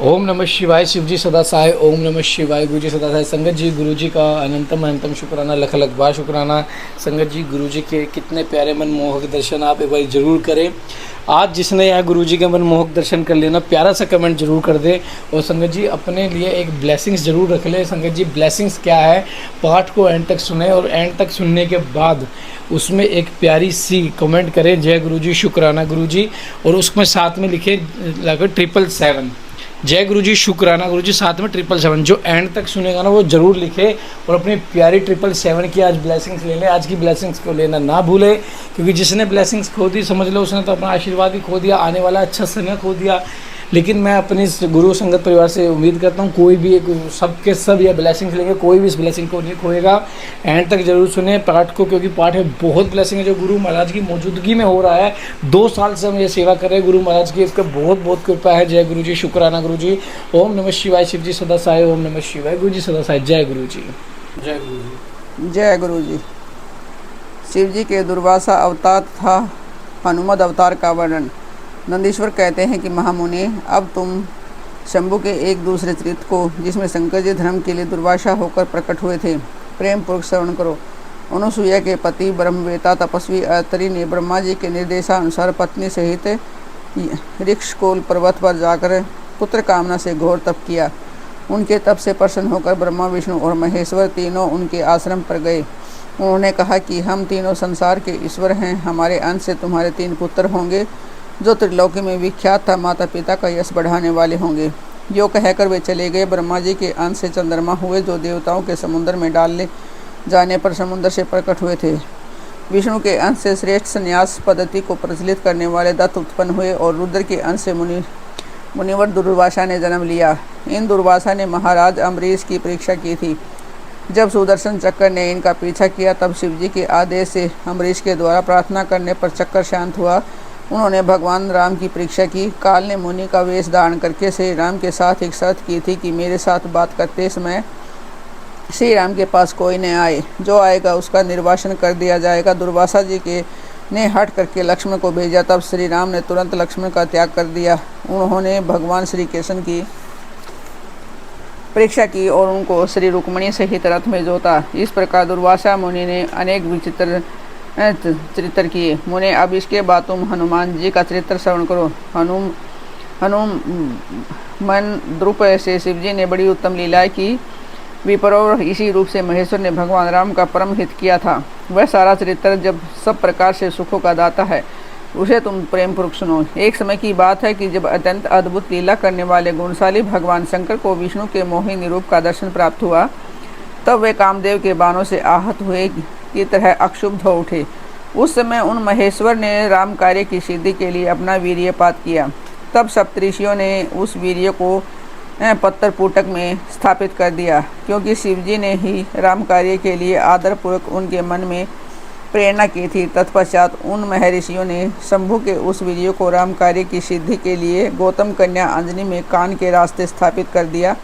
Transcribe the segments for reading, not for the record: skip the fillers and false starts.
ओम नमः शिवाय। शिव जी सदा सहाय। ओम नमः शिवाय। गुरु जी सदा सहाय। संगत जी, गुरु जी का अनंतम अनंतम शुक्राना, लख लख बार शुक्राना। संगत जी, गुरु जी के कितने प्यारे मनमोहक दर्शन आप एक बार जरूर करें। आज जिसने यहाँ गुरु जी के मनमोहक दर्शन कर लेना, प्यारा सा कमेंट जरूर कर दे। और संगत जी, अपने लिए एक ब्लेसिंग्स जरूर रख ले। संगत जी, ब्लेसिंग्स क्या है, पाठ को एंड तक सुने और एंड तक सुनने के बाद उसमें एक प्यारी सी कमेंट करें, जय गुरु जी, शुक्राना गुरु जी, और उसमें साथ में लिखे लगभग 777 जय गुरु जी, शुक्राना गुरु जी, साथ में 777। जो एंड तक सुनेगा ना वो जरूर लिखे और अपनी प्यारी 777 की आज ब्लेसिंग्स ले ले। आज की ब्लेसिंग्स को लेना ना भूले, क्योंकि जिसने ब्लेसिंग्स खो दी, समझ लो उसने तो अपना आशीर्वाद भी खो दिया, आने वाला अच्छा समय खो दिया। लेकिन मैं अपनी इस गुरु संगत परिवार से उम्मीद करता हूँ कोई भी सबके सब ये ब्लेसिंग्स लेंगे, कोई भी इस ब्लेसिंग को नहीं खोएगा। एंड तक जरूर सुने पाठ को, क्योंकि पाठ में बहुत ब्लेसिंग है जो गुरु महाराज की मौजूदगी में हो रहा है। 2 साल से हम ये सेवा कर रहे हैं गुरु महाराज की, इसका बहुत बहुत कृपा है। जय गुरु जी, शुक्राना गुरु जी। ओम नमः शिवाय। शिव जी सदा सहाय। ओम नमः शिवाय। गुरु जी सदा सहाय। जय गुरु जी। जय गुरु जी। जय गुरु जी। शिव जी के दुर्वासा अवतार तथा हनुमद अवतार का वर्णन। नंदीश्वर कहते हैं कि महामुनि, अब तुम शंभु के एक दूसरे चरित्र को, जिसमें शंकर जी धर्म के लिए दुर्वासा होकर प्रकट हुए थे, प्रेम पूर्वक श्रवण करो। अनुसुईया के पति ब्रह्मवेता तपस्वी अत्रि ने ब्रह्मा जी के निर्देशानुसार पत्नी सहित ऋक्षकोल पर्वत पर जाकर पुत्र कामना से घोर तप किया। उनके तप से प्रसन्न होकर ब्रह्मा, विष्णु और महेश्वर तीनों उनके आश्रम पर गए। उन्होंने कहा कि हम तीनों संसार के ईश्वर हैं, हमारे अंश से तुम्हारे 3 पुत्र होंगे जो त्रिलोकी में विख्यात था माता पिता का यश बढ़ाने वाले होंगे। यो कहकर वे चले गए। ब्रह्मा जी के अंश से चंद्रमा हुए, जो देवताओं के समुद्र में डाले जाने पर समुद्र से प्रकट हुए थे। विष्णु के अंश से श्रेष्ठ संन्यास पद्धति को प्रचलित करने वाले दत्त उत्पन्न हुए और रुद्र के अंश से मुनिवर दुर्वासा ने जन्म लिया। इन दुर्वासा ने महाराज अम्बरीश की परीक्षा की थी। जब सुदर्शन चक्र ने इनका पीछा किया, तब शिव जी के आदेश से अम्बरीश के द्वारा प्रार्थना करने पर चक्कर शांत हुआ। उन्होंने भगवान राम की परीक्षा की। काल ने मुनि का वेश धारण करके श्री राम के साथ एक शर्त की थी कि मेरे साथ बात करते समय श्री राम के पास कोई न आए, जो आएगा उसका निर्वासन कर दिया जाएगा। दुर्वासा जी के ने हट करके लक्ष्मण को भेजा, तब श्री राम ने तुरंत लक्ष्मण का त्याग कर दिया। उन्होंने भगवान श्री कृष्ण की परीक्षा की और उनको श्री रुक्मिणी सहित रथ में जोता। इस प्रकार दुर्वासा मुनि ने अनेक विचित्र चरित्र किए। मुने, अब इसके बाद तुम हनुमान जी का चरित्र श्रवण करो। हनुमान द्रुप से शिव जी ने बड़ी उत्तम लीलाएं की। विप्रोर इसी रूप से महेश्वर ने भगवान राम का परम हित किया था। वह सारा चरित्र जब सब प्रकार से सुखों का दाता है, उसे तुम प्रेम पूर्वक सुनो। एक समय की बात है कि जब अत्यंत अद्भुत लीला करने वाले गुणशाली भगवान शंकर को विष्णु के मोहिनी रूप का दर्शन प्राप्त हुआ, तब वे कामदेव के बाणों से आहत हुए की तरह अक्षुब्ध हो उठे। उस समय उन महेश्वर ने राम कार्य की सिद्धि के लिए अपना वीर्यपात किया। तब सप्तऋषियों ने उस वीर्य को पत्थर पुटक में स्थापित कर दिया, क्योंकि शिवजी ने ही राम कार्य के लिए आदरपूर्वक उनके मन में प्रेरणा की थी। तत्पश्चात उन महर्षियों ने शंभु के उस वीर्य को राम कार्य की सिद्धि के लिए गौतम कन्या अंजनी में कान के रास्ते स्थापित कर दिया।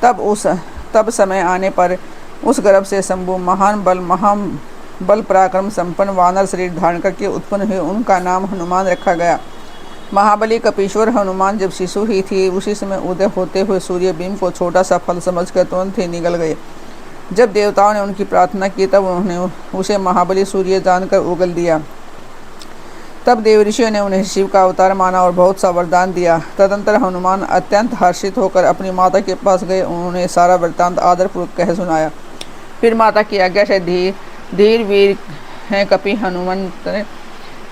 तब समय आने पर उस गर्भ से शंभु महान बल पराक्रम संपन्न वानर शरीर धारण करके उत्पन्न हुए। उनका नाम हनुमान रखा गया। महाबली कपीश्वर हनुमान जब शिशु ही थी, उसी समय उदय होते हुए सूर्य बिंब को छोटा सा फल समझकर तुरंत ही निगल गए। जब देवताओं ने उनकी प्रार्थना की, तब उन्होंने उसे महाबली सूर्य जानकर उगल दिया। तब देवऋषियों ने उन्हें शिव का अवतार माना और बहुत सा वरदान दिया। तदंतर हनुमान अत्यंत हर्षित होकर अपनी माता के पास गए। उन्होंने सारा वृत्तांत आदरपूर्वक कह सुनाया। फिर माता की आज्ञा से धीर वीर हैं कपि हनुमंत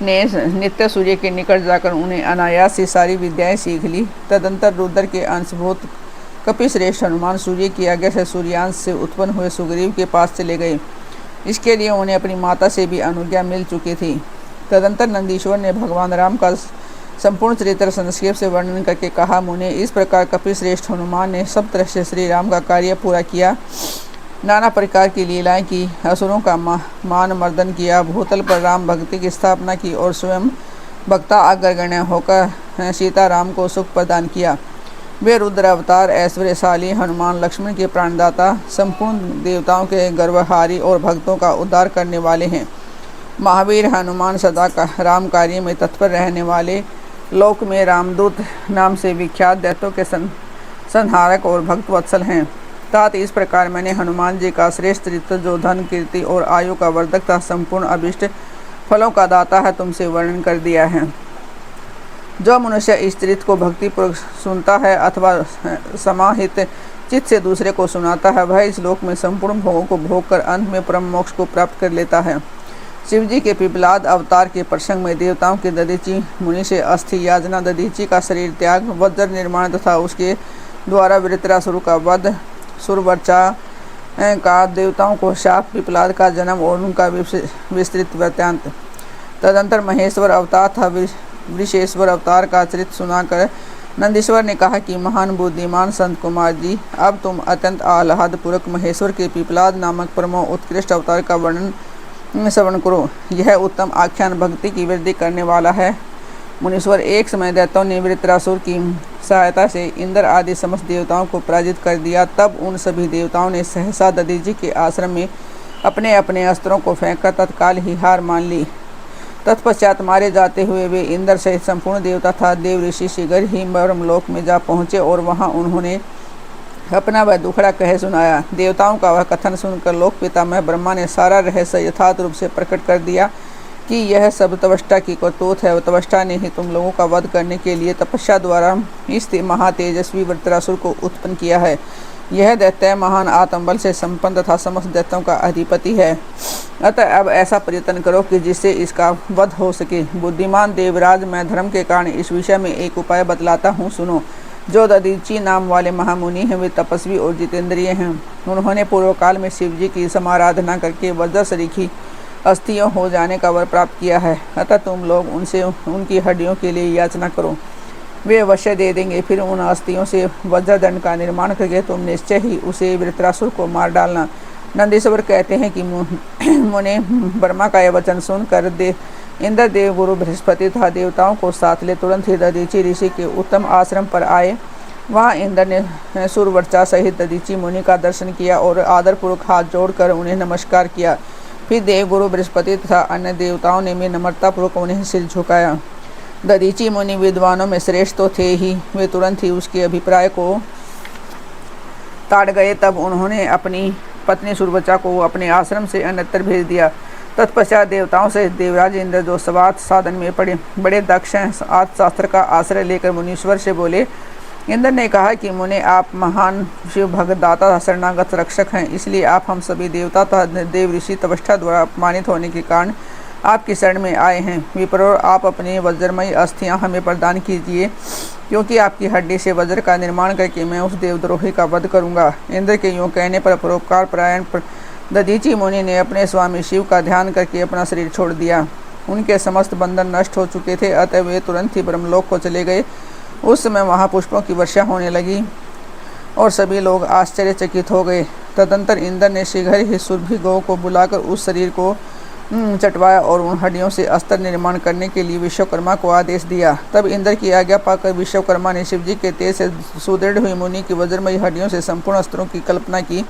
ने नित्य सूर्य के निकट जाकर उन्हें अनायास से सारी विद्याएं सीख ली। तदंतर रुद्र के अंशभूत कपि श्रेष्ठ हनुमान सूर्य की आज्ञा से सूर्यांश से उत्पन्न हुए सुग्रीव के पास चले गए। इसके लिए उन्हें अपनी माता से भी अनुज्ञा मिल चुकी थी। तदंतर नंदीश्वर ने भगवान राम का संपूर्ण चरित्र संक्षेप से वर्णन करके कहा, मुने, इस प्रकार कपि श्रेष्ठ हनुमान ने सब तरह से श्री राम का कार्य पूरा किया। नाना प्रकार की लीलाएं की, असुरों का मान मर्दन किया, भूतल पर राम भक्ति की स्थापना की और स्वयं भक्ता अग्रगण्य होकर सीता राम को सुख प्रदान किया। वे रुद्र अवतार ऐश्वर्यशाली हनुमान लक्ष्मण के प्राणदाता, संपूर्ण देवताओं के गर्वहारी और भक्तों का उद्धार करने वाले हैं। महावीर हनुमान सदा राम कार्य में तत्पर रहने वाले, लोक में रामदूत नाम से विख्यात दैत्यों के संहारक और भक्त वत्सल हैं। तात इस प्रकार मैंने हनुमान जी का श्रेष्ठ चरित्र, जो धन, कीर्ति और आयु का वर्धक तथा संपूर्ण अभिष्ट फलों का दाता है, तुमसे वर्णन कर दिया है। जो मनुष्य इस चरित्र को भक्तिपूर्वक सुनता है अथवा समाहित चित्त से दूसरे को सुनाता है, वह इस लोक में संपूर्ण भोगों को भोग कर अंत में परम मोक्ष को प्राप्त कर लेता है। शिव जी के पिपलाद अवतार के प्रसंग में देवताओं के दधीचि मुनि से अस्थि याचना, दधीचि का शरीर त्याग, वज्र निर्माण तथा उसके द्वारा वृत्रासुर का वध, सुरवर्चा का देवताओं को शाप, पिपलाद का जन्म और उनका विस्तृत वृत्तांत। तदंतर महेश्वर अवतार तथा वृषेश्वर अवतार का चरित्र सुनाकर नंदीश्वर ने कहा कि महान बुद्धिमान संत कुमार जी, अब तुम अत्यंत आह्लाद पूर्वक महेश्वर के पिपलाद नामक परमो उत्कृष्ट अवतार का वर्णन श्रवण करो। यह उत्तम आख्यान भक्ति की वृद्धि करने वाला है। मुनीश्वर, एक समय दैत्यों ने वृत्रासुर की सहायता से इंद्र आदि समस्त देवताओं को पराजित कर दिया। तब उन सभी देवताओं ने सहसा दधीचि के आश्रम में अपने अपने अस्त्रों को फेंककर तत्काल ही हार मान ली। तत्पश्चात मारे जाते हुए वे इंद्र सहित संपूर्ण देवता तथा देव ऋषि शीघ्र ही ब्रह्मलोक में जा पहुँचे और वहाँ उन्होंने अपना वह दुखड़ा कह सुनाया। देवताओं का वह कथन सुनकर लोक पितामह ब्रह्मा ने सारा रहस्य यथार्थ रूप से प्रकट कर दिया कि यह सब तपस्या की करतूत है। तपस्या ने ही तुम लोगों का वध करने के लिए तपस्या द्वारा इस महातेजस्वी वृत्रासुर को उत्पन्न किया है। यह दैत्य महान आत्मबल से संपन्न तथा समस्त दैत्यों का अधिपति है। अतः अब ऐसा प्रयत्न करो कि जिससे इसका वध हो सके। बुद्धिमान देवराज, मैं धर्म के कारण इस विषय में एक उपाय बतलाता हूँ, सुनो। जो दधीचि नाम वाले महामुनि हैं, वे तपस्वी और जितेंद्रिय हैं। उन्होंने पूर्व काल में शिव जी की समाराधना करके वज्र सरीखी अस्थियों हो जाने का वर प्राप्त किया है। अतः तुम लोग उनसे उनकी हड्डियों के लिए याचना करो, वे अवश्य दे देंगे। फिर उन अस्थियों से वज्रदंड का निर्माण करके तुम निश्चय ही उसे वृत्रासुर को मार डालना। नंदीश्वर कहते हैं कि मुने ब्रह्मा का यह वचन सुनकर इंद्र देव गुरु बृहस्पति तथा देवताओं को साथ ले तुरंत ही दधीचि ऋषि के उत्तम आश्रम पर आए। वहाँ इंद्र ने सुरवर्चा सहित दधीचि मुनि का दर्शन किया और आदरपूर्वक हाथ जोड़कर उन्हें नमस्कार किया। फिर देव गुरु बृहस्पति तथा अन्य देवताओं ने भी नम्रतापूर्वक उन्हें सिर झुकाया। दधीचि मुनि विद्वानों में श्रेष्ठ तो थे ही, वे तुरंत ही उसके अभिप्राय को ताड़ गए। तब उन्होंने अपनी पत्नी सुरवचा को अपने आश्रम से अन्यत्र भेज दिया। तत्पश्चात देवताओं से देवराज इंद्र, जो स्वार्थ साधन में बड़े दक्ष हैं, शास्त्र का आश्रय लेकर मुनीश्वर से बोले। इंद्र ने कहा कि मुने, आप महान शिव भक्त दाता शरणागत रक्षक हैं, इसलिए आप हम सभी देवता तथा देव ऋषि तपस्या द्वारा अपमानित होने के कारण आपकी शरण में आए हैं। विप्रोर, आप अपनी वज्रमयी अस्थियां हमें प्रदान कीजिए, क्योंकि आपकी हड्डी से वज्र का निर्माण करके मैं उस देवद्रोही का वध करूंगा। इंद्र के यूँ कहने पर परोपकार परायण दधीचि मुनि ने अपने स्वामी शिव का ध्यान करके अपना शरीर छोड़ दिया। उनके समस्त बंधन नष्ट हो चुके थे, अतः वे तुरंत ही ब्रह्मलोक को चले गए। उस समय वहाँ पुष्पों की वर्षा होने लगी और सभी लोग आश्चर्यचकित हो गए। तदंतर इंद्र ने शीघ्र ही सुरभि गौ को बुलाकर उस शरीर को चटवाया और उन हड्डियों से अस्त्र निर्माण करने के लिए विश्वकर्मा को आदेश दिया। तब इंद्र की आज्ञा पाकर विश्वकर्मा ने शिवजी के तेज से सुदृढ़ हुई मुनि की वज्रमयी हड्डियों से संपूर्ण अस्त्रों की कल्पना की।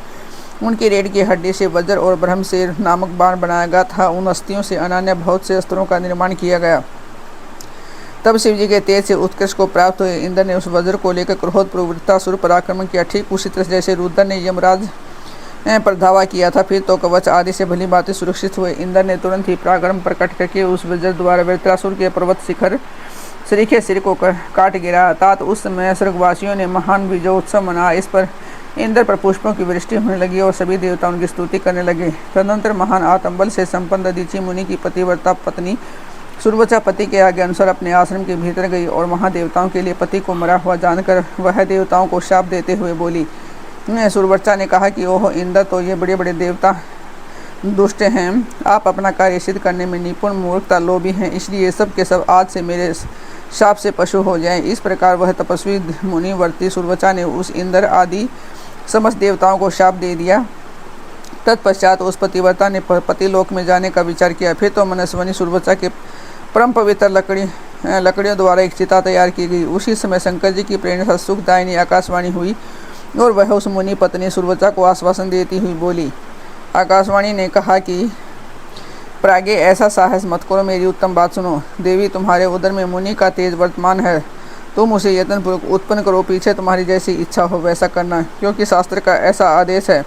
उनकी रीढ़ की हड्डी से वज्र और ब्रह्मशेर नामक बाण बनाया गया था। उन अस्थियों से अनन्य बहुत से अस्त्रों का निर्माण किया गया। तब शिवजी के तेज से उत्कृष्ट को प्राप्त हुए इंद्र ने उस वज्र को लेकर क्रोधपूर्वक वृत्रासुर पर आक्रमण किया। ठीक उसी तरह जैसे रुद्र ने यमराज पर धावा किया था। फिर तो कवच आदि से भली बातें सुरक्षित हुए। इंद्र ने तुरंत ही पराक्रम प्रकट करके उस वज्र द्वारा वृत्रासुर के पर्वत शिखर सरीखे सिर को काट गिरा। तात उस समय स्वर्गवासियों ने महान विजयोत्सव मनाया। इस पर इंद्र पर पुष्पों की वृष्टि होने लगी और सभी देवता उनकी स्तुति करने लगे। तदनंतर महान आत्मबल से संपन्न दधीचि मुनि की पतिव्रता पत्नी सुरवचा पति के आगे अनुसार अपने आश्रम के भीतर गई और वहाँ देवताओं के लिए पति को मरा हुआ जानकर वह देवताओं को शाप देते हुए बोली। सुरवचा ने कहा कि ओह इंद्र, तो ये बड़े बड़े देवता दुष्ट हैं। आप अपना कार्य सिद्ध करने में निपुण, मूर्खता लोभी हैं, इसलिए सब के सब आज से मेरे शाप से पशु हो जाएं। इस प्रकार वह तपस्वी मुनिवर्ती सुरवचा ने उस इंद्र आदि समस्त देवताओं को शाप दे दिया। तत्पश्चात उस पतिव्रता ने पतिलोक में जाने का विचार किया। फिर तो मनस्विनी सुरवचा के परम पवित्र लकड़ियों द्वारा एक चिता तैयार की गई। उसी समय शंकर जी की प्रेरणा से सुखदायिनी आकाशवाणी हुई और वह उस मुनि पत्नी सुरवचा को आश्वासन देती हुई बोली। आकाशवाणी ने कहा कि प्राज्ञ, ऐसा साहस मत करो, मेरी उत्तम बात सुनो। देवी, तुम्हारे उदर में मुनि का तेज वर्तमान है। तुम उसे यत्नपूर्वक उत्पन्न करो, पीछे तुम्हारी जैसी इच्छा हो वैसा करना, क्योंकि शास्त्र का ऐसा आदेश है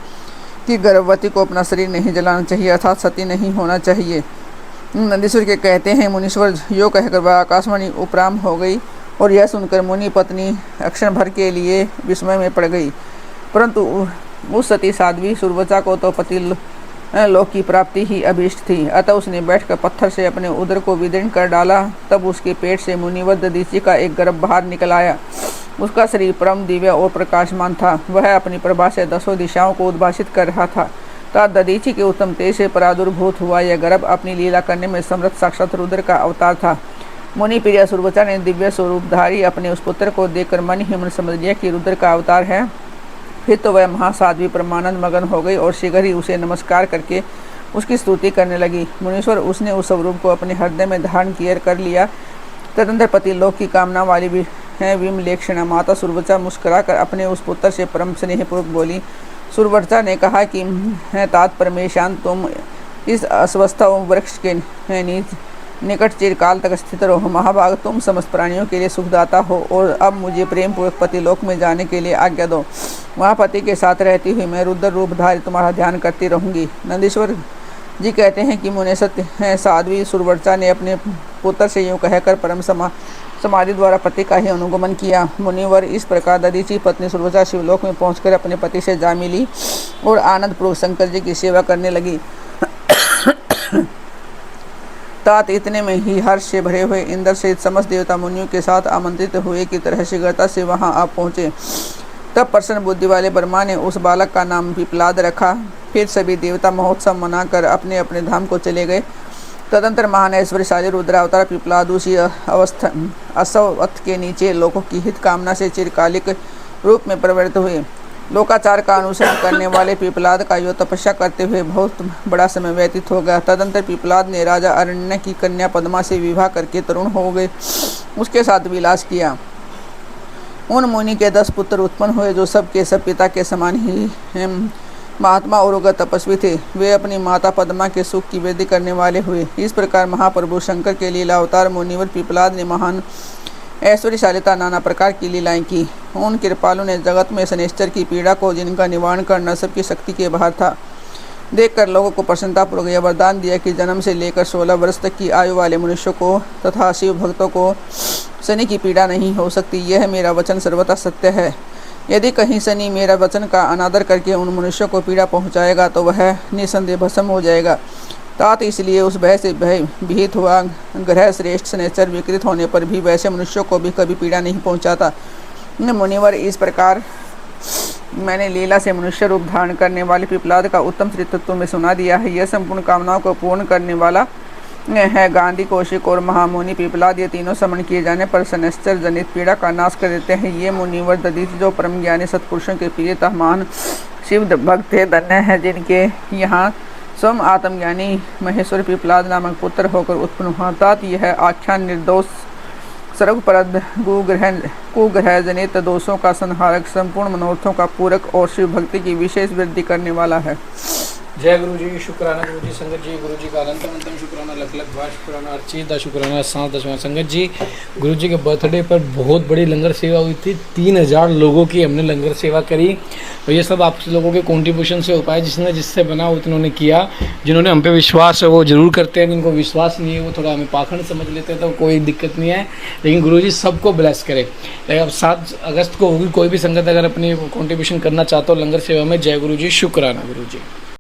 कि गर्भवती को अपना शरीर नहीं जलाना चाहिए, अर्थात सती नहीं होना चाहिए। नंदीश्वर के कहते हैं, मुनीश्वर यो कहकर वह आकाशवाणी उपराम हो गई और यह सुनकर मुनि पत्नी अक्षण भर के लिए विस्मय में पड़ गई। परंतु उस सती साध्वी सुरवचा को तो पति लोक की प्राप्ति ही अभीष्ट थी, अतः उसने बैठकर पत्थर से अपने उदर को विदीर्ण कर डाला। तब उसके पेट से मुनिवर दधीचि का एक गर्भ बाहर निकल आया। उसका शरीर परम दिव्य और प्रकाशमान था। वह अपनी प्रभा से 10 दिशाओं को उद्भाषित कर रहा था। तथा दधीचि के उत्तम तेज से प्रादुर्भूत हुआ यह गर्भ अपनी लीला करने में समर्थ साक्षात रुद्र का अवतार था। मुनि प्रिया सुरवचा ने दिव्य स्वरूपधारी अपने उस पुत्र को देखकर मन ही मन समझ लिया कि रुद्र का अवतार है। फिर तो वह महासाध्वी परमानंद मगन हो गई और शीघ्र ही उसे नमस्कार करके उसकी स्तुति करने लगी। मुनीश्वर उसने उस स्वरूप को अपने हृदय में धारण किया कर लिया। तदंतर पति लोक की कामना वाली भी है विमलेक्षणा माता सुरवचा मुस्कुराकर अपने उस पुत्र से परम स्नेहपूर्वक बोली। सुरवचा ने कहा कि तात परमेशान, तुम इस अस्वस्था वृक्ष के निकट चिरकाल तक स्थित रहो। महाभाग, तुम समस्त प्राणियों के लिए सुखदाता हो और अब मुझे प्रेम पूर्वक पति लोक में जाने के लिए आज्ञा दो। वहाँ पति के साथ रहती हुई मैं रुद्र रूपधारी तुम्हारा ध्यान करती रहूंगी। नंदीश्वर जी कहते हैं कि मुने सत्य है साध्वी सुरवचा ने अपने पुत्र से यूँ कहकर परम समाधि द्वारा पति का ही अनुगमन किया। मुनिवर इस प्रकार दधीचि पत्नी सुरवचा शिवलोक में पहुंचकर अपने पति से जा मिली और आनंद पूर्वक शंकर जी की सेवा करने लगी। तात इतने में ही हर्ष से भरे हुए इंद्र सहित समस्त देवता मुनियों के साथ आमंत्रित हुए की तरह शीघ्रता से वहां आ पहुंचे। तब प्रसन्न बुद्धि वाले ब्रह्मा ने उस बालक का नाम पिपलाद रखा। फिर सभी देवता महोत्सव मनाकर अपने अपने धाम को चले गए। तदंतर महान ऐश्वर्यशाली रुद्रावतार पिपलाद उसी असवत्थ के नीचे लोगों की हित कामना से चिरकालिक रूप में प्रवृत्त हुए। लोकाचार का अनुसरण करने वाले पिपलाद का यो तपस्या करते हुए बहुत बड़ा समय व्यतीत हो गया। तदंतर पिपलाद ने राजा अरण्य की कन्या पद्मा से विवाह करके तरुण हो गए, उसके साथ विलास किया। उन मुनि के 10 पुत्र उत्पन्न हुए जो सब के सब पिता के समान ही महात्मा और उग्र तपस्वी थे। वे अपनी माता पद्मा के सुख की वृद्धि करने वाले हुए। इस प्रकार महाप्रभु शंकर के लीला अवतार मुनिवर पिपलाद ने महान ऐश्वर्यशालिता नाना प्रकार की लीलाएं की। उन कृपालु ने जगत में शनिश्चर की पीड़ा को, जिनका निवारण करना सबकी शक्ति के बाहर था, देखकर लोगों को प्रसन्नतापूर्वक यह वरदान दिया कि जन्म से लेकर 16 वर्ष तक की आयु वाले मनुष्यों को तथा शिव भक्तों को शनि की पीड़ा नहीं हो सकती। यह मेरा वचन सर्वथा सत्य है। यदि कहीं शनि मेरा वचन का अनादर करके उन मनुष्यों को पीड़ा पहुँचाएगा तो वह निसंदेह भस्म हो जाएगा। तात इसलिए उस भय से भयभीत हुआ ग्रह श्रेष्ठ शनिश्चर विकृत होने पर भी वैसे मनुष्यों को भी कभी पीड़ा नहीं पहुंचाता। मुनिवर इस प्रकार मैंने लीला से मनुष्य रूप धारण करने वाले पिपलाद का उत्तम तत्व में सुना दिया है। यह संपूर्ण कामनाओं को पूर्ण करने वाला है। गांधी, कौशिक और महामुनि पिपलाद ये तीनों समन किए जाने पर शनिश्चर जनित पीड़ा का नाश कर देते हैं। ये मुनिवर दधीचि जो परम ज्ञानी सत्पुरुषों के प्रियतः महान शिव भक्त थे, धन्य है जिनके यहाँ स्वयं आत्मज्ञानी महेश्वर पिपलाद नामक पुत्र होकर उत्पन्न हुआ। तात यह आख्यान निर्दोष सर्वप्रद कुग्रह जनित दोषों का संहारक, संपूर्ण मनोरथों का पूरक और शिव भक्ति की विशेष वृद्धि करने वाला है। जय गुरु जी, शुक्राना गुरु जी, संगत जी, गुरु जी का अनंतम शुक्राना, लख लख बार शुक्राना, अर्चित शुक्राना, 7 संगत जी। गुरु जी के बर्थडे पर बहुत बड़ी लंगर सेवा हुई थी। 3000 लोगों की हमने लंगर सेवा करी और ये सब आप लोगों के कंट्रीब्यूशन से हो पाया। जिससे बना उतनों ने किया। जिन्होंने हम पे विश्वास है वो जरूर करते हैं, जिनको विश्वास नहीं है वो थोड़ा हमें पाखंड समझ लेते हैं, तो कोई दिक्कत नहीं है। लेकिन गुरु जी सबको ब्लेस करे। अब 7 अगस्त को होगी, कोई भी संगत अगर अपनी कंट्रीब्यूशन करना चाहता हो लंगर सेवा में, जय गुरु जी, शुक्राना गुरु जी।